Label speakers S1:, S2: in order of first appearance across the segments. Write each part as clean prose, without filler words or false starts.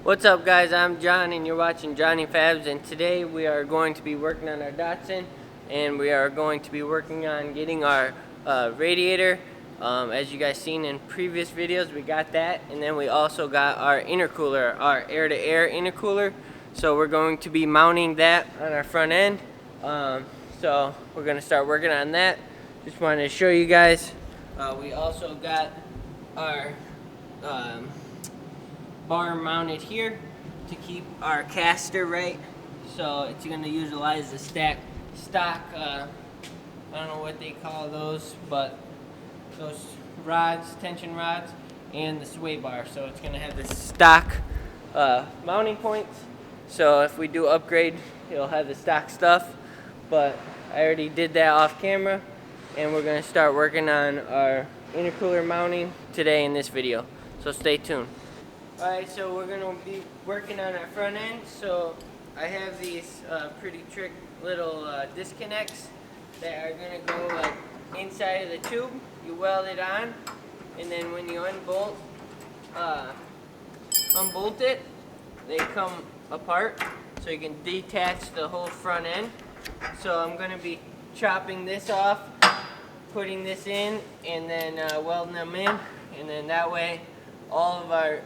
S1: What's up, guys? I'm John and you're watching Johnny Fabs, and today we are going to be working on our Datsun, and we are going to be working on getting our radiator. As you guys seen in previous videos, we got that, and then we also got our intercooler, our air-to-air intercooler. So we're going to be mounting that on our front end. So we're going to start working on that. Just wanted to show you guys. We also got our bar mounted here to keep our caster right, so it's going to utilize the stock I don't know what they call those, but those rods, tension rods, and the sway bar. So it's going to have the stock mounting points, so if we do upgrade it'll have the stock stuff. But I already did that off camera, and we're going to start working on our intercooler mounting today in this video, so stay tuned. Alright, so we're going to be working on our front end. So I have these pretty trick little disconnects that are going to go like inside of the tube. You weld it on, and then when you unbolt it, they come apart, so you can detach the whole front end. So I'm going to be chopping this off, putting this in, and then welding them in, and then that way all of our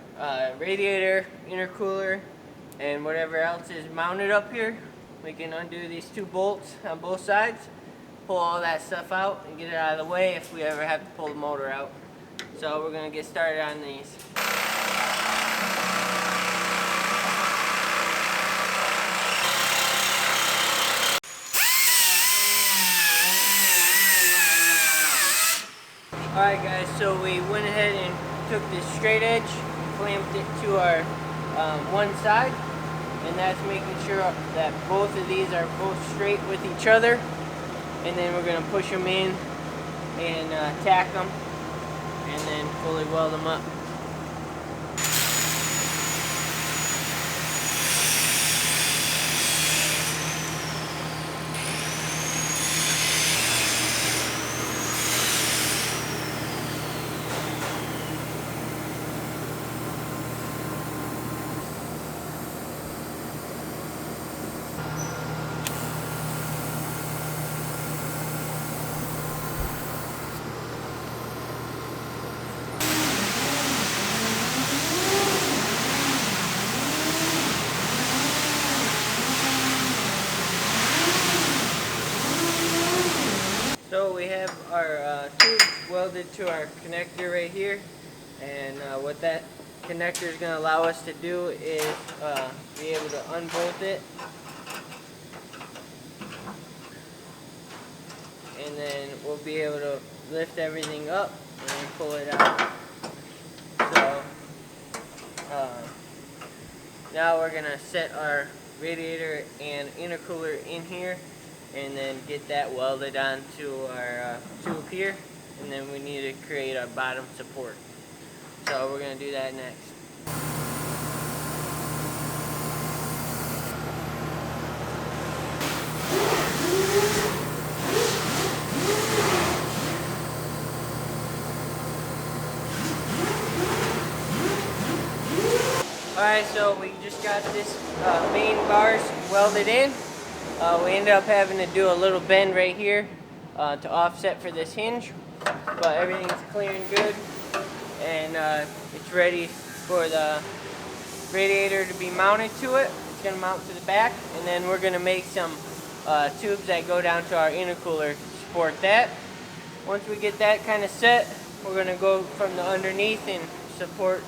S1: radiator, intercooler, and whatever else is mounted up here, we can undo these two bolts on both sides, pull all that stuff out, and get it out of the way if we ever have to pull the motor out. So we're going to get started on these. Alright guys, so we went ahead and took this straight edge, clamped it to our one side, and that's making sure that both of these are both straight with each other. And then we're going to push them in and tack them, and then fully weld them up. So we have our tube welded to our connector right here, and what that connector is going to allow us to do is be able to unbolt it, and then we'll be able to lift everything up and then pull it out. So now we're going to set our radiator and intercooler in here, and then get that welded onto our tube here, and then we need to create our bottom support. So we're going to do that next. Alright, so we just got this main bars welded in. We ended up having to do a little bend right here to offset for this hinge, but everything's clear and good, and it's ready for the radiator to be mounted to it. It's going to mount to the back, and then we're going to make some tubes that go down to our intercooler to support that. Once we get that kind of set, we're going to go from the underneath and support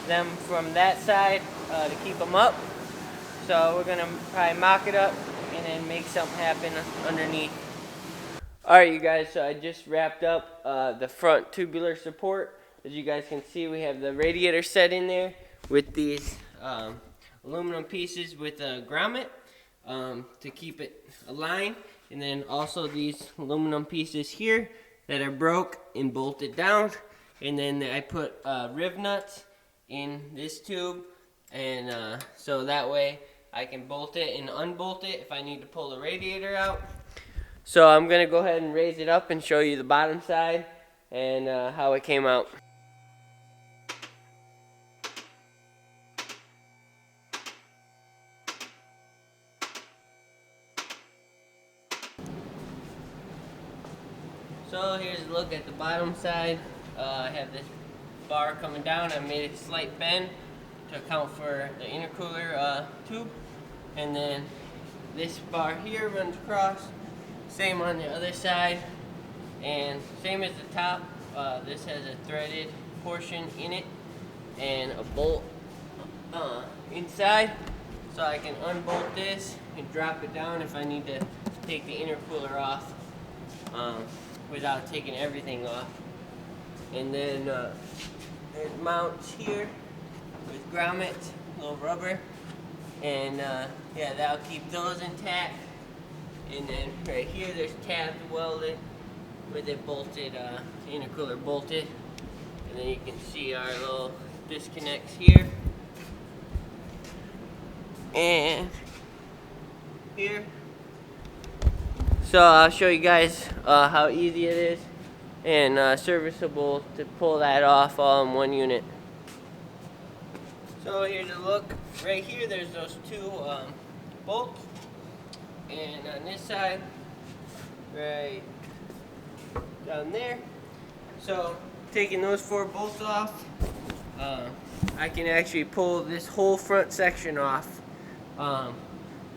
S1: them from that side to keep them up. So we're going to probably mock it up and then make something happen underneath. Alright you guys, so I just wrapped up the front tubular support. As you guys can see, we have the radiator set in there with these aluminum pieces with a grommet to keep it aligned, and then also these aluminum pieces here that are broke and bolted down, and then I put riv nuts in this tube, and so that way I can bolt it and unbolt it if I need to pull the radiator out. So I'm going to go ahead and raise it up and show you the bottom side and how it came out. So here's a look at the bottom side. I have this bar coming down. I made a slight bend to account for the intercooler tube. And then this bar here runs across. Same on the other side. And same as the top. This has a threaded portion in it and a bolt inside. So I can unbolt this and drop it down if I need to take the intercooler off without taking everything off. And then there's mounts here with grommets, little rubber, and yeah, that'll keep those intact. And then right here there's tabs welded with it bolted, intercooler bolted. And then you can see our little disconnects here. And here. So I'll show you guys how easy it is and serviceable to pull that off all in one unit. So here's a look. Right here there's those two bolts, and on this side, right down there. So taking those 4 bolts off, I can actually pull this whole front section off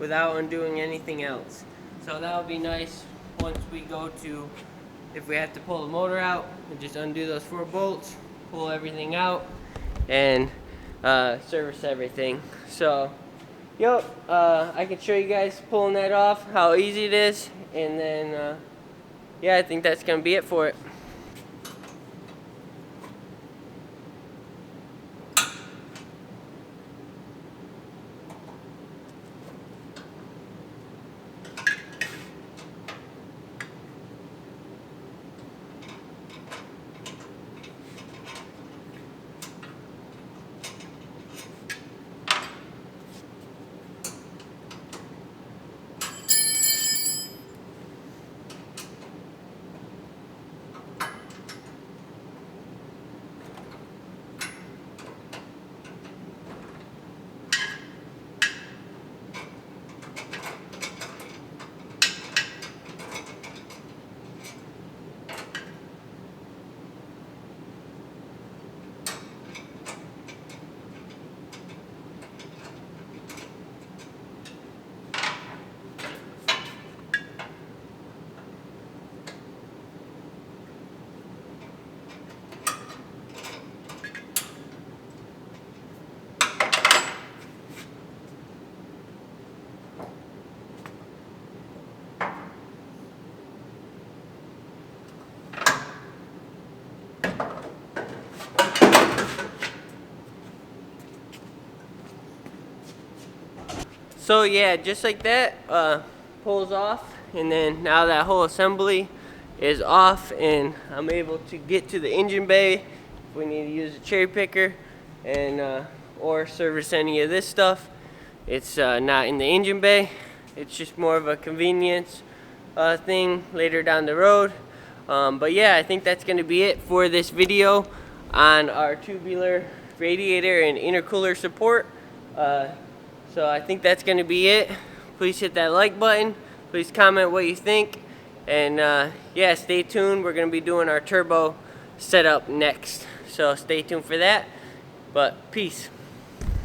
S1: without undoing anything else. So that'll be nice once we go to, if we have to pull the motor out, we just undo those 4 bolts, pull everything out, and service everything. So, yep, I can show you guys pulling that off, how easy it is, and then, yeah, I think that's going to be it for it. So yeah, just like that, pulls off, and then now that whole assembly is off, and I'm able to get to the engine bay if we need to use a cherry picker and or service any of this stuff. It's not in the engine bay. It's just more of a convenience thing later down the road. But yeah, I think that's going to be it for this video on our tubular radiator and intercooler support. So I think that's going to be it. Please hit that like button. Please comment what you think. And yeah, stay tuned. We're going to be doing our turbo setup next. So stay tuned for that. But peace.